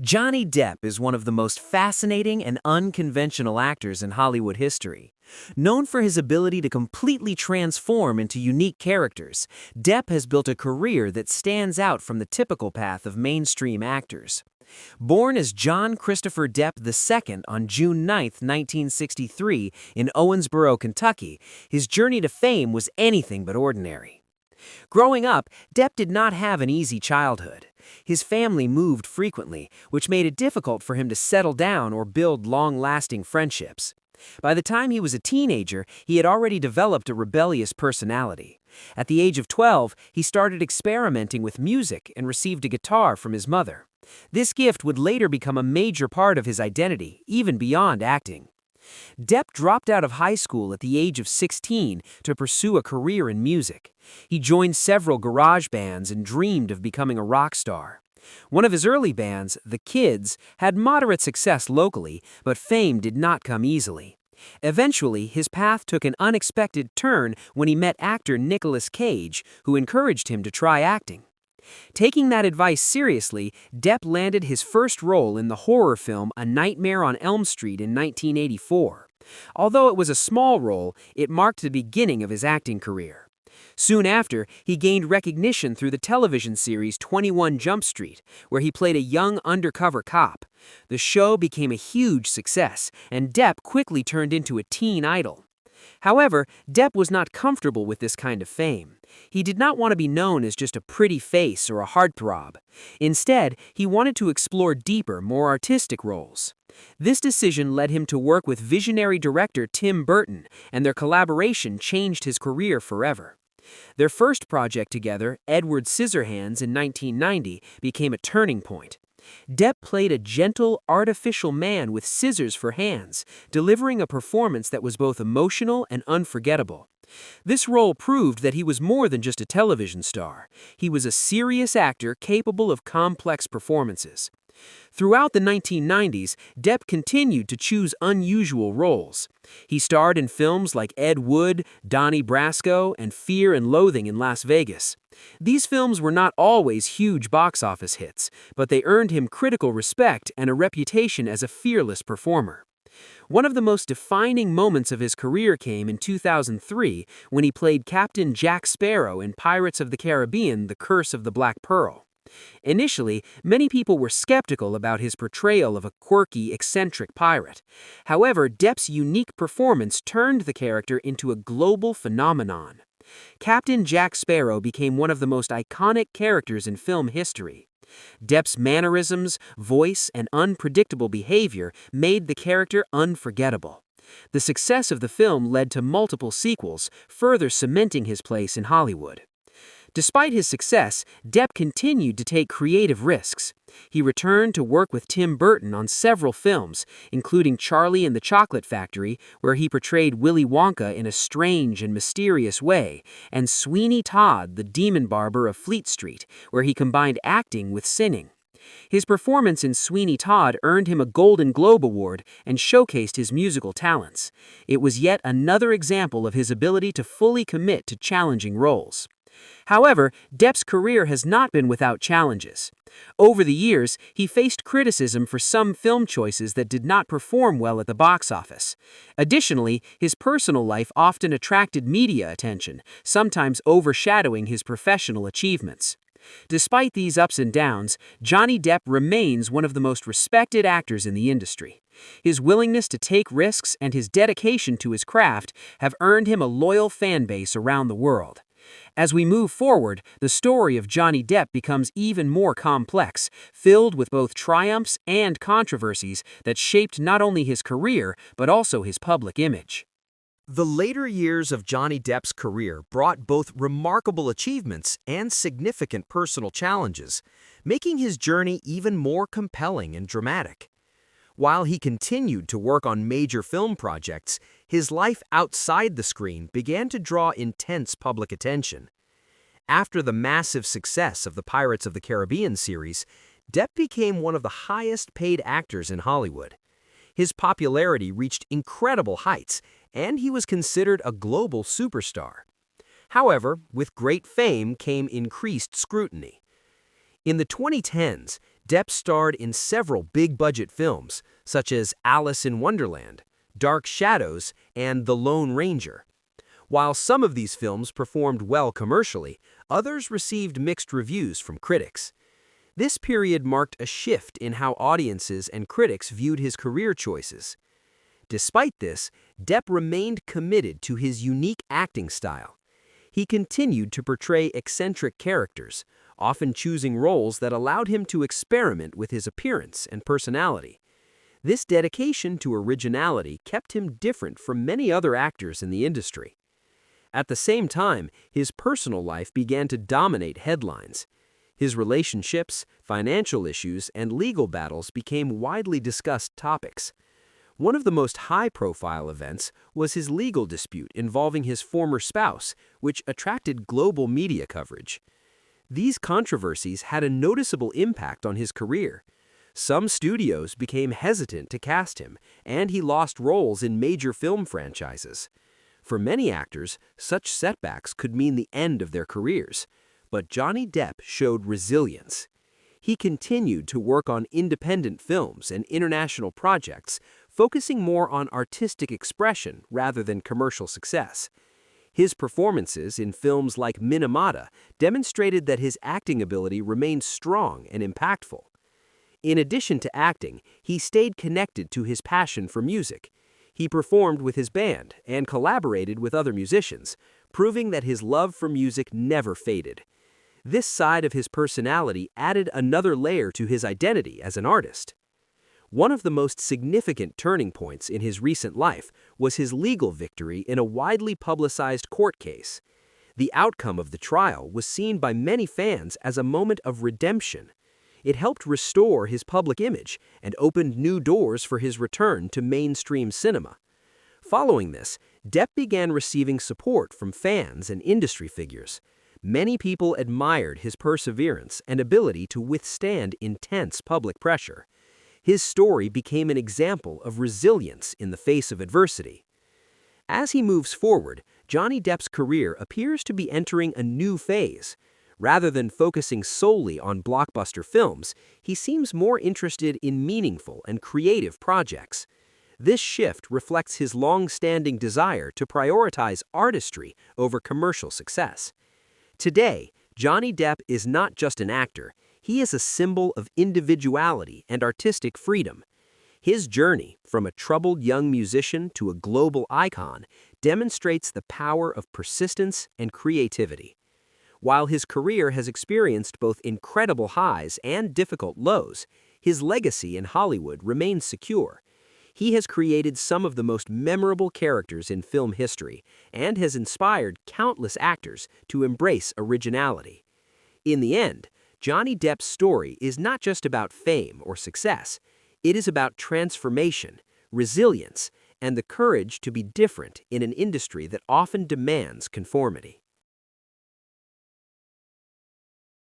Johnny Depp is one of the most fascinating and unconventional actors in Hollywood history. Known for his ability to completely transform into unique characters, Depp has built a career that stands out from the typical path of mainstream actors. Born as John Christopher Depp II on June 9, 1963, in Owensboro, Kentucky, his journey to fame was anything but ordinary. Growing up, Depp did not have an easy childhood. His family moved frequently, which made it difficult for him to settle down or build long-lasting friendships. By the time he was a teenager, he had already developed a rebellious personality. At the age of 12, he started experimenting with music and received a guitar from his mother. This gift would later become a major part of his identity, even beyond acting. Depp dropped out of high school at the age of 16 to pursue a career in music. He joined several garage bands and dreamed of becoming a rock star. One of his early bands, The Kids, had moderate success locally, but fame did not come easily. Eventually, his path took an unexpected turn when he met actor Nicolas Cage, who encouraged him to try acting. Taking that advice seriously, Depp landed his first role in the horror film A Nightmare on Elm Street in 1984. Although it was a small role, it marked the beginning of his acting career. Soon after, he gained recognition through the television series 21 Jump Street, where he played a young undercover cop. The show became a huge success, and Depp quickly turned into a teen idol. However, Depp was not comfortable with this kind of fame. He did not want to be known as just a pretty face or a heartthrob. Instead, he wanted to explore deeper, more artistic roles. This decision led him to work with visionary director Tim Burton, and their collaboration changed his career forever. Their first project together, Edward Scissorhands in 1990, became a turning point. Depp played a gentle, artificial man with scissors for hands, delivering a performance that was both emotional and unforgettable. This role proved that he was more than just a television star. He was a serious actor capable of complex performances. Throughout the 1990s, Depp continued to choose unusual roles. He starred in films like Ed Wood, Donnie Brasco, and Fear and Loathing in Las Vegas. These films were not always huge box office hits, but they earned him critical respect and a reputation as a fearless performer. One of the most defining moments of his career came in 2003 when he played Captain Jack Sparrow in Pirates of the Caribbean: The Curse of the Black Pearl. Initially, many people were skeptical about his portrayal of a quirky, eccentric pirate. However, Depp's unique performance turned the character into a global phenomenon. Captain Jack Sparrow became one of the most iconic characters in film history. Depp's mannerisms, voice, and unpredictable behavior made the character unforgettable. The success of the film led to multiple sequels, further cementing his place in Hollywood. Despite his success, Depp continued to take creative risks. He returned to work with Tim Burton on several films, including Charlie and the Chocolate Factory, where he portrayed Willy Wonka in a strange and mysterious way, and Sweeney Todd, the demon barber of Fleet Street, where he combined acting with singing. His performance in Sweeney Todd earned him a Golden Globe Award and showcased his musical talents. It was yet another example of his ability to fully commit to challenging roles. However, Depp's career has not been without challenges. Over the years, he faced criticism for some film choices that did not perform well at the box office. Additionally, his personal life often attracted media attention, sometimes overshadowing his professional achievements. Despite these ups and downs, Johnny Depp remains one of the most respected actors in the industry. His willingness to take risks and his dedication to his craft have earned him a loyal fan base around the world. As we move forward, the story of Johnny Depp becomes even more complex, filled with both triumphs and controversies that shaped not only his career, but also his public image. The later years of Johnny Depp's career brought both remarkable achievements and significant personal challenges, making his journey even more compelling and dramatic. While he continued to work on major film projects, his life outside the screen began to draw intense public attention. After the massive success of the Pirates of the Caribbean series, Depp became one of the highest-paid actors in Hollywood. His popularity reached incredible heights, and he was considered a global superstar. However, with great fame came increased scrutiny. In the 2010s, Depp starred in several big-budget films, such as Alice in Wonderland, Dark Shadows, and The Lone Ranger. While some of these films performed well commercially, others received mixed reviews from critics. This period marked a shift in how audiences and critics viewed his career choices. Despite this, Depp remained committed to his unique acting style. He continued to portray eccentric characters, often choosing roles that allowed him to experiment with his appearance and personality. This dedication to originality kept him different from many other actors in the industry. At the same time, his personal life began to dominate headlines. His relationships, financial issues, and legal battles became widely discussed topics. One of the most high-profile events was his legal dispute involving his former spouse, which attracted global media coverage. These controversies had a noticeable impact on his career. Some studios became hesitant to cast him, and he lost roles in major film franchises. For many actors, such setbacks could mean the end of their careers. But Johnny Depp showed resilience. He continued to work on independent films and international projects, focusing more on artistic expression rather than commercial success. His performances in films like Minamata demonstrated that his acting ability remained strong and impactful. In addition to acting, he stayed connected to his passion for music. He performed with his band and collaborated with other musicians, proving that his love for music never faded. This side of his personality added another layer to his identity as an artist. One of the most significant turning points in his recent life was his legal victory in a widely publicized court case. The outcome of the trial was seen by many fans as a moment of redemption. It helped restore his public image and opened new doors for his return to mainstream cinema. Following this, Depp began receiving support from fans and industry figures. Many people admired his perseverance and ability to withstand intense public pressure. His story became an example of resilience in the face of adversity. As he moves forward, Johnny Depp's career appears to be entering a new phase. Rather than focusing solely on blockbuster films, he seems more interested in meaningful and creative projects. This shift reflects his long-standing desire to prioritize artistry over commercial success. Today, Johnny Depp is not just an actor, he is a symbol of individuality and artistic freedom. His journey, from a troubled young musician to a global icon, demonstrates the power of persistence and creativity. While his career has experienced both incredible highs and difficult lows, his legacy in Hollywood remains secure. He has created some of the most memorable characters in film history and has inspired countless actors to embrace originality. In the end, Johnny Depp's story is not just about fame or success. It is about transformation, resilience, and the courage to be different in an industry that often demands conformity.